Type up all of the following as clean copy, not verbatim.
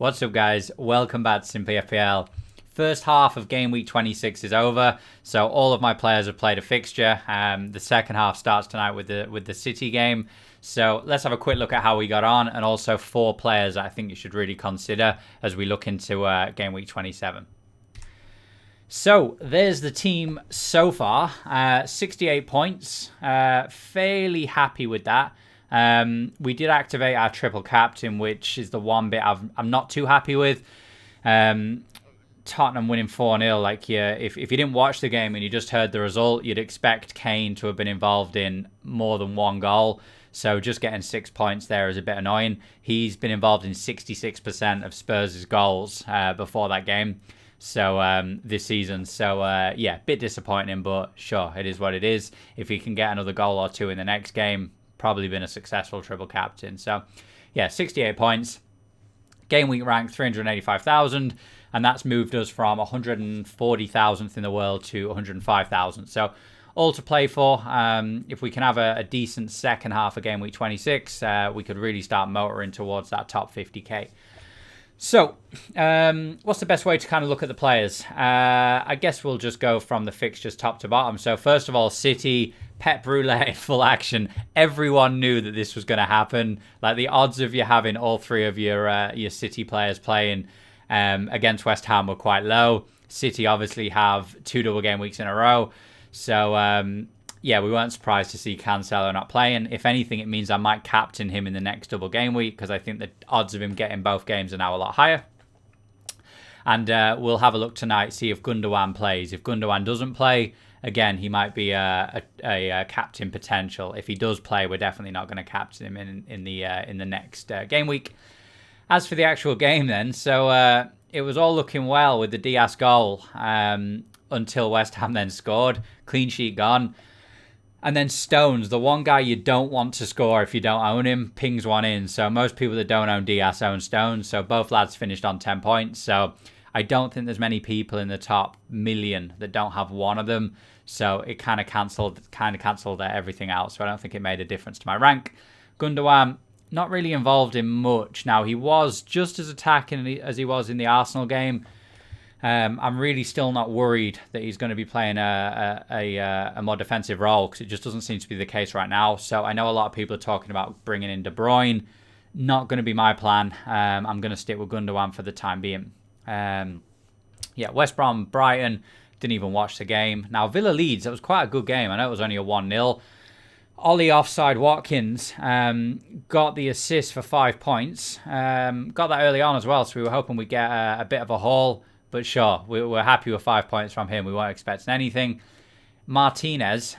What's up, guys? Welcome back to Simply FPL. First half of game week 26 is over, so all of my players have played a fixture. The second half starts tonight with the City game. So let's have a quick look at how we got on, and also 4 players I think you should really consider as we look into game week 27. So there's the team so far, 68 points, fairly happy with that. We did activate our triple captain, which is the one bit I'm not too happy with. Tottenham winning 4-0, like if you didn't watch the game and you just heard the result, you'd expect Kane to have been involved in more than one goal. So just getting 6 points there is a bit annoying. He's been involved in 66% of Spurs' goals before that game. So this season. So yeah, bit disappointing, but sure, it is what it is. If he can get another goal or two in the next game, probably been a successful triple captain. So yeah, 68 points. Game week rank 385,000, and that's moved us from 140,000th in the world to 105,000. So all to play for. If we can have a decent second half of game week 26, we could really start motoring towards that top 50k. So, what's the best way to kind of look at the players? I guess we'll just go from the fixtures top to bottom. So, first of all, City, Pep Roulette in full action. Everyone knew that this was going to happen. Like, the odds of you having all 3 of your City players playing against West Ham were quite low. City obviously have 2 double game weeks in a row. So, yeah, we weren't surprised to see Cancelo not playing. If anything, it means I might captain him in the next double game week because I think the odds of him getting both games are now a lot higher. And we'll have a look tonight, see if Gundogan plays. If Gundogan doesn't play, again, he might be a captain potential. If he does play, we're definitely not going to captain him in the next game week. As for the actual game then, so it was all looking well with the Diaz goal until West Ham then scored. Clean sheet gone. And then Stones, the one guy you don't want to score if you don't own him, pings one in. So most people that don't own Diaz own Stones. So both lads finished on 10 points. So I don't think there's many people in the top million that don't have one of them. So it kind of cancelled everything out. So I don't think it made a difference to my rank. Gundogan, not really involved in much. Now, he was just as attacking as he was in the Arsenal game. I'm really still not worried that he's going to be playing a more defensive role because it just doesn't seem to be the case right now. So I know a lot of people are talking about bringing in De Bruyne. Not going to be my plan. I'm going to stick with Gundogan for the time being. Yeah, West Brom, Brighton, didn't even watch the game. Now, Villa Leeds, that was quite a good game. I know it was only a 1-0. Ollie offside Watkins got the assist for 5 points. Got that early on as well, so we were hoping we'd get a bit of a haul. But sure, we're happy with 5 points from him. We weren't expecting anything. Martinez,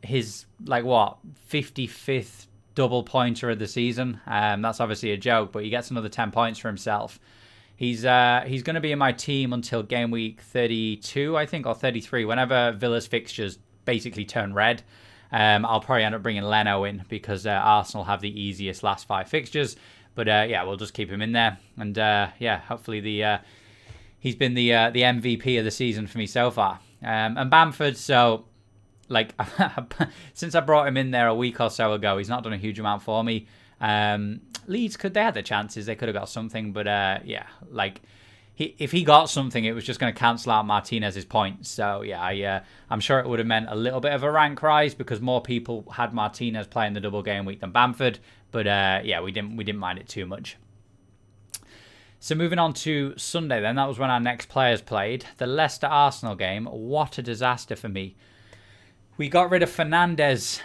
his, 55th double pointer of the season. That's obviously a joke, but he gets another 10 points for himself. He's going to be in my team until game week 32, I think, or 33. Whenever Villa's fixtures basically turn red, I'll probably end up bringing Leno in because Arsenal have the easiest last 5 fixtures. But yeah, we'll just keep him in there. And yeah, hopefully he's been the MVP of the season for me so far. And Bamford, so since I brought him in there a week or so ago, he's not done a huge amount for me. Leeds, they had the chances, they could have got something, but yeah, if he got something, it was just going to cancel out Martinez's points. So yeah, I'm sure it would have meant a little bit of a rank rise because more people had Martinez playing the double game week than Bamford. But yeah, we didn't mind it too much. So moving on to Sunday then, that was when our next players played. The Leicester-Arsenal game, what a disaster for me. We got rid of Fernandes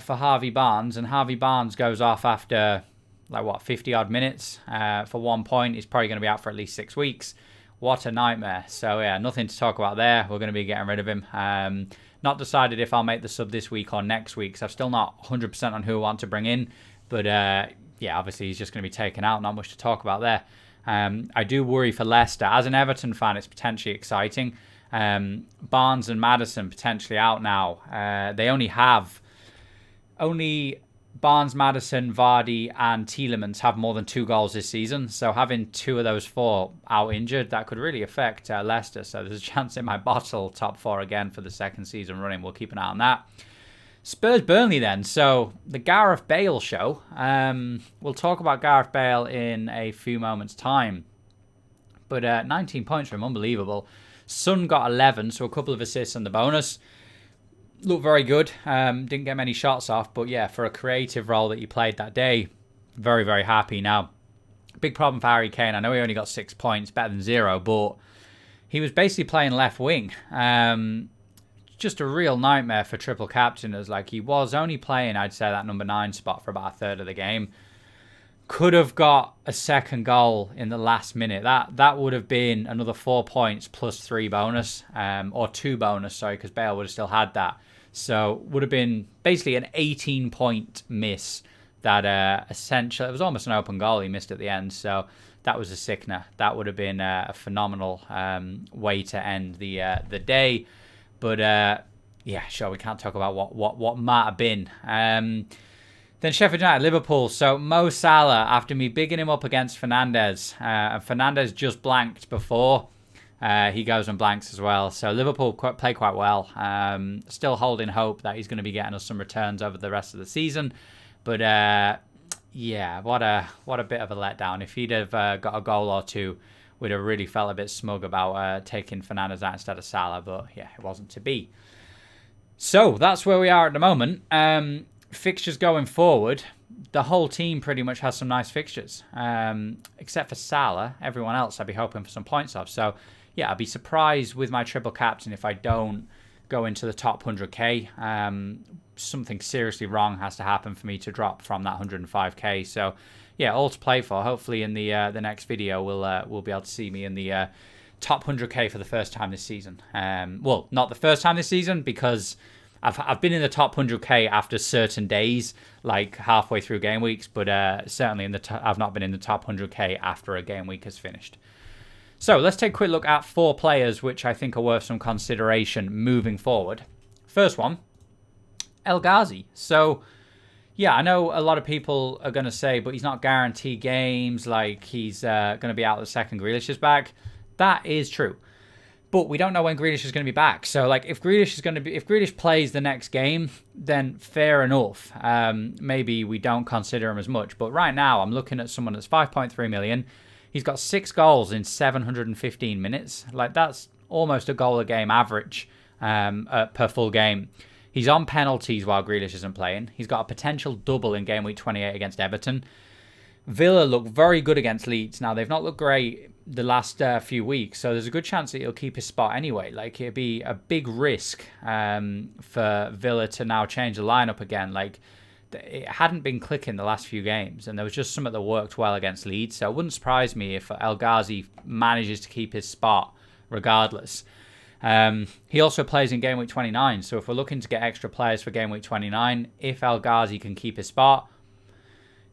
for Harvey Barnes, and Harvey Barnes goes off after, 50-odd minutes for 1 point. He's probably going to be out for at least 6 weeks. What a nightmare. So yeah, nothing to talk about there. We're going to be getting rid of him. Not decided if I'll make the sub this week or next week, so I'm still not 100% on who I want to bring in. But yeah, obviously he's just going to be taken out. Not much to talk about there. I do worry for Leicester. As an Everton fan, it's potentially exciting. Barnes and Maddison potentially out now. They only Barnes, Maddison, Vardy and Tielemans have more than 2 goals this season. So having 2 of those 4 out injured, that could really affect Leicester. So there's a chance it might bottle top 4 again for the second season running. We'll keep an eye on that. Spurs Burnley then. So the Gareth Bale show. We'll talk about Gareth Bale in a few moments' time. But 19 points from him, unbelievable. Son got 11, so a couple of assists on the bonus. Looked very good. Didn't get many shots off, but yeah, for a creative role that he played that day, very, very happy. Now, big problem for Harry Kane. I know he only got 6 points, better than 0, but he was basically playing left wing. Just a real nightmare for triple captainers. Like, he was only playing, I'd say, that number 9 spot for about a third of the game. Could have got a second goal in the last minute. That would have been another 4 points plus 3 bonus, or 2 bonus, sorry, because Bale would have still had that. So would have been basically an 18-point miss. That essentially, it was almost an open goal he missed at the end. So that was a sickener. That would have been a phenomenal way to end the day. But yeah, sure, we can't talk about what might have been. Then Sheffield United, Liverpool. So Mo Salah, after me bigging him up against Fernandes, and Fernandes just blanked before, he goes and blanks as well. So Liverpool play quite well. Still holding hope that he's going to be getting us some returns over the rest of the season. But yeah, what a bit of a letdown. If he'd have got a goal or two, we'd have really felt a bit smug about taking Fernandes out instead of Salah. But yeah, it wasn't to be. So that's where we are at the moment. Fixtures going forward, the whole team pretty much has some nice fixtures, except for Salah. Everyone else I'd be hoping for some points off. So yeah, I'd be surprised with my triple captain if I don't go into the top 100k. Something seriously wrong has to happen for me to drop from that 105k. So yeah, all to play for. Hopefully in the next video we'll be able to see me in the top 100k for the first time this season. Well, not the first time this season, because I've been in the top 100k after certain days, like halfway through game weeks, but certainly I've not been in the top 100k after a game week has finished. So let's take a quick look at 4 players which I think are worth some consideration moving forward. First one, El Ghazi. So yeah, I know a lot of people are going to say, but he's not guaranteed games, like he's going to be out the second Grealish is back. That is true. But we don't know when Grealish is going to be back. So, like, if Grealish plays the next game, then fair enough. Maybe we don't consider him as much. But right now, I'm looking at someone that's 5.3 million. He's got 6 goals in 715 minutes. Like, that's almost a goal a game average per full game. He's on penalties while Grealish isn't playing. He's got a potential double in game week 28 against Everton. Villa look very good against Leeds. Now, they've not looked great the last few weeks, so there's a good chance that he'll keep his spot anyway. Like, it'd be a big risk for Villa to now change the lineup again. Like, it hadn't been clicking the last few games, and there was just something that worked well against Leeds. So it wouldn't surprise me if El Ghazi manages to keep his spot regardless. He also plays in game week 29, so if we're looking to get extra players for game week 29, if El Ghazi can keep his spot,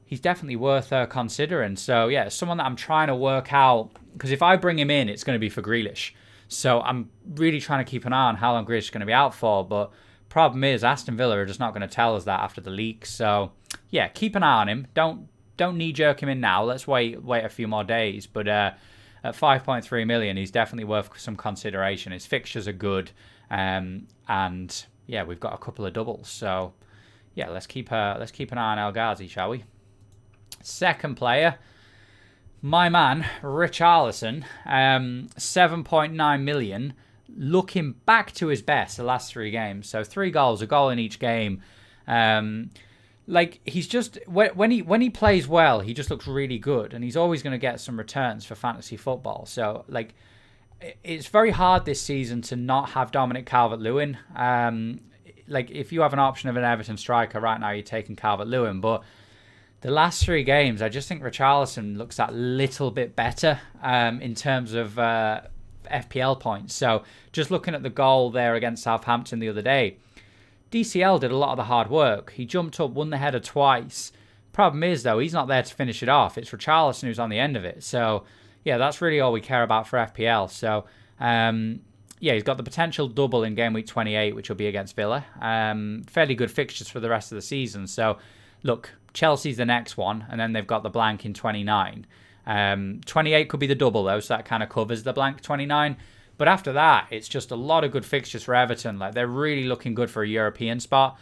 he's definitely worth considering. So yeah, someone that I'm trying to work out, because if I bring him in, it's going to be for Grealish. So I'm really trying to keep an eye on how long Grealish is going to be out for. But problem is, Aston Villa are just not going to tell us that after the leak. So yeah, keep an eye on him. Don't knee-jerk him in now. Let's wait a few more days. But at 5.3 million, he's definitely worth some consideration. His fixtures are good, and yeah, we've got a couple of doubles. So yeah, let's keep an eye on El Ghazi, shall we? Second player, my man, Richarlison, 7.9 million, looking back to his best the last 3 games. So 3 goals, a goal in each game. Like, he's just, when he plays well, he just looks really good, and he's always going to get some returns for fantasy football. So, like, it's very hard this season to not have Dominic Calvert-Lewin. Like, if you have an option of an Everton striker right now, you're taking Calvert-Lewin, but the last 3 games, I just think Richarlison looks that little bit better in terms of FPL points. So just looking at the goal there against Southampton the other day, DCL did a lot of the hard work. He jumped up, won the header twice. Problem is, though, he's not there to finish it off. It's Richarlison who's on the end of it. So, yeah, that's really all we care about for FPL. So, yeah, he's got the potential double in game week 28, which will be against Villa. Fairly good fixtures for the rest of the season. So, look, Chelsea's the next one, and then they've got the blank in 29. 28 could be the double, though, so that kind of covers the blank 29. But after that, it's just a lot of good fixtures for Everton. Like, they're really looking good for a European spot.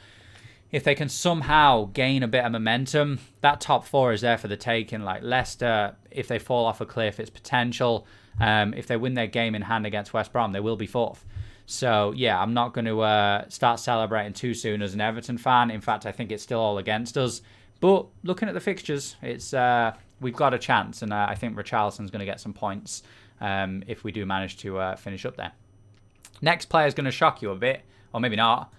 if they can somehow gain a bit of momentum, that top 4 is there for the taking. Like Leicester, if they fall off a cliff, it's potential. If they win their game in hand against West Brom, they will be 4th. So, yeah, I'm not going to start celebrating too soon as an Everton fan. In fact, I think it's still all against us. But looking at the fixtures, it's we've got a chance. And I think Richarlison's going to get some points if we do manage to finish up there. Next player is going to shock you a bit, or maybe not.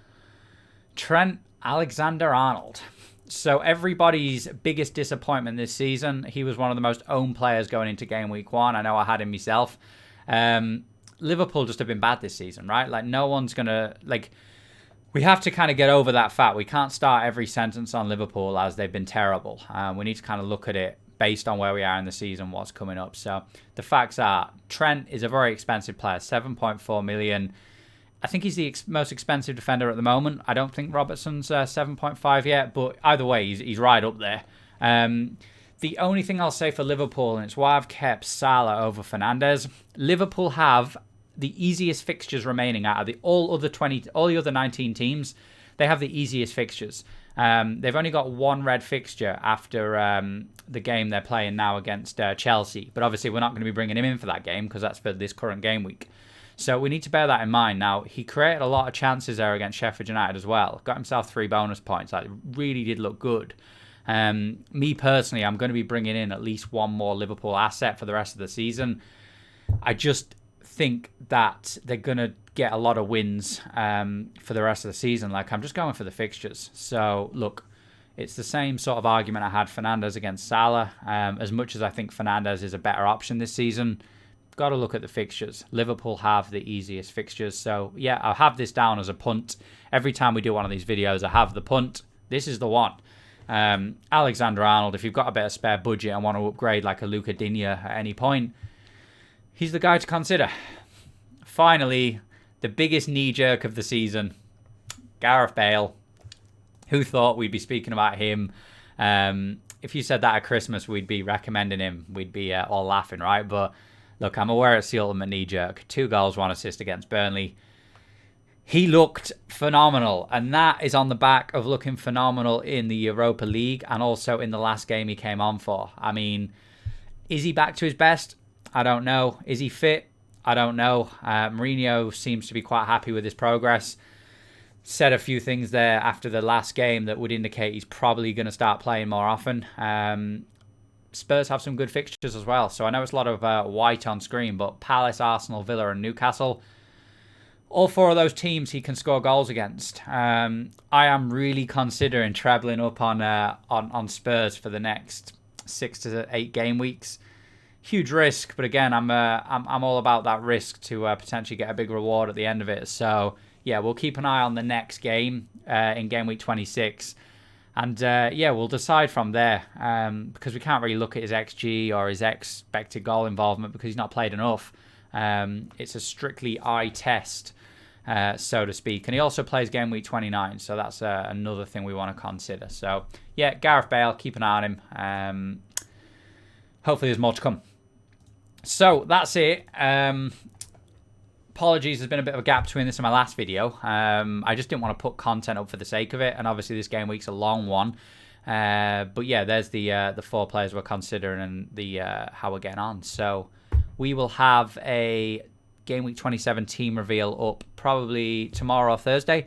Trent Alexander-Arnold. So everybody's biggest disappointment this season. He was one of the most owned players going into game week 1. I know I had him myself. Liverpool just have been bad this season, right? Like, no one's going to... Like, we have to kind of get over that fact. We can't start every sentence on Liverpool as they've been terrible. We need to kind of look at it based on where we are in the season, what's coming up. So the facts are, Trent is a very expensive player, 7.4 million. I think he's the most expensive defender at the moment. I don't think Robertson's 7.5 yet, but either way, he's right up there. The only thing I'll say for Liverpool, and it's why I've kept Salah over Fernandes, Liverpool have the easiest fixtures remaining out of all the other 19 teams. They have the easiest fixtures. They've only got one red fixture after the game they're playing now against Chelsea. But obviously, we're not going to be bringing him in for that game because that's for this current game week. So we need to bear that in mind. Now, he created a lot of chances there against Sheffield United as well. Got himself 3 bonus points. Like, really did look good. Me personally, I'm going to be bringing in at least one more Liverpool asset for the rest of the season. I just think that they're going to get a lot of wins for the rest of the season. Like, I'm just going for the fixtures. So, look, it's the same sort of argument I had Fernandes against Salah. As much as I think Fernandes is a better option this season, got to look at the fixtures. Liverpool have the easiest fixtures. So, yeah, I'll have this down as a punt. Every time we do one of these videos, I have the punt. This is the one. Alexander-Arnold, if you've got a bit of spare budget and want to upgrade like a Luca Digne at any point, he's the guy to consider. Finally, the biggest knee-jerk of the season, Gareth Bale. Who thought we'd be speaking about him? If you said that at Christmas, we'd be recommending him. We'd be all laughing, right? But look, I'm aware it's the ultimate knee-jerk. 2 goals, 1 assist against Burnley. He looked phenomenal, and that is on the back of looking phenomenal in the Europa League and also in the last game he came on for. I mean, is he back to his best? I don't know. Is he fit? I don't know. Mourinho seems to be quite happy with his progress. Said a few things there after the last game that would indicate he's probably going to start playing more often. Spurs have some good fixtures as well. So I know it's a lot of white on screen, but Palace, Arsenal, Villa and Newcastle, all 4 of those teams he can score goals against. I am really considering trebling up on Spurs for the next 6 to 8 game weeks. Huge risk, but again, I'm all about that risk to potentially get a big reward at the end of it. So yeah, we'll keep an eye on the next game in game week 26, and yeah, we'll decide from there because we can't really look at his XG or his expected goal involvement because he's not played enough. It's a strictly eye test, so to speak. And he also plays game week 29, so that's another thing we want to consider. So, yeah, Gareth Bale, keep an eye on him. Hopefully there's more to come. So, that's it. Apologies, there's been a bit of a gap between this and my last video. I just didn't want to put content up for the sake of it, and obviously this game week's a long one. But yeah, there's the 4 players we're considering and the how we're getting on. So we will have a game week 27 team reveal up probably tomorrow or Thursday.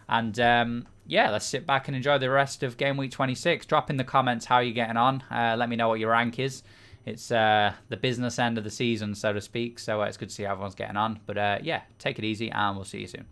And yeah, let's sit back and enjoy the rest of game week 26. Drop in the comments how you're getting on. Let me know what your rank is. It's the business end of the season, so to speak. So it's good to see how everyone's getting on. But yeah, take it easy and we'll see you soon.